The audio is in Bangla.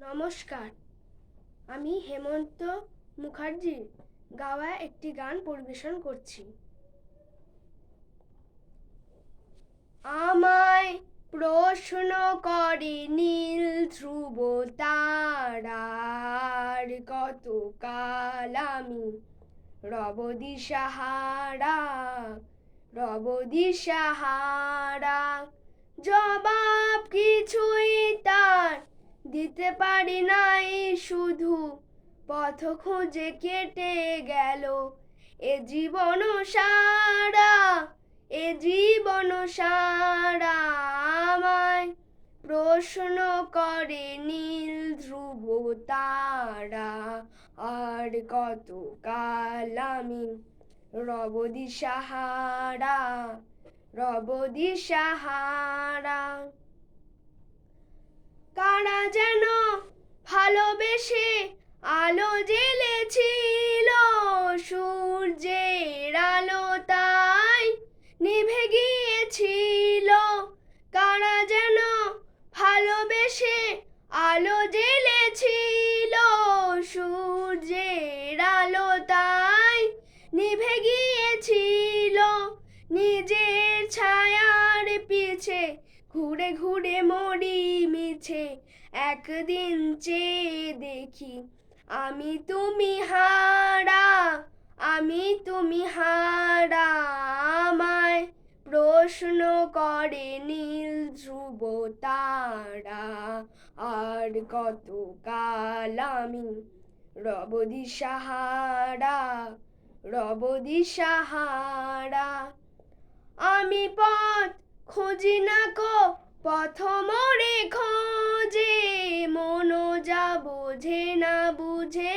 নমস্কার, আমি হেমন্ত মুখার্জির গাওয়া একটি গান পরিবেশন করছি। আমায় প্রশ্ন করে নীল ধ্রুব তারার, কতকাল আমি রব দিশাহারা। জবাব কিছুই তার দিতে পারি নাই, শুধু পথ খুঁজে কেটে গেল এ জীবন সারা। আমায় প্রশ্ন করে নীল ধ্রুব তারা, আর কতকাল আমি রব দিশাহারা। কারা যেন ভালোবেসে আলো জ্বেলেছিল, সূর্যের আলো তাই নিভে গিয়েছিল। কারা যেন ভালোবেসে আলো জ্বেলেছিল, সূর্যের আলো তাই নিভে গিয়েছিল। নিজের ছায়ার পিছে ঘুরে ঘুরে মরি মিছে, একদিন চেয়ে দেখি আমি তুমি হারা। আমায় প্রশ্ন করে নীল ধ্রুব তারা, আর কতকাল আমি রব দিশাহারা। আমি পথ খুঁজি না কো, পথ মোরে খোঁজে, মন যা বোঝে না বুঝে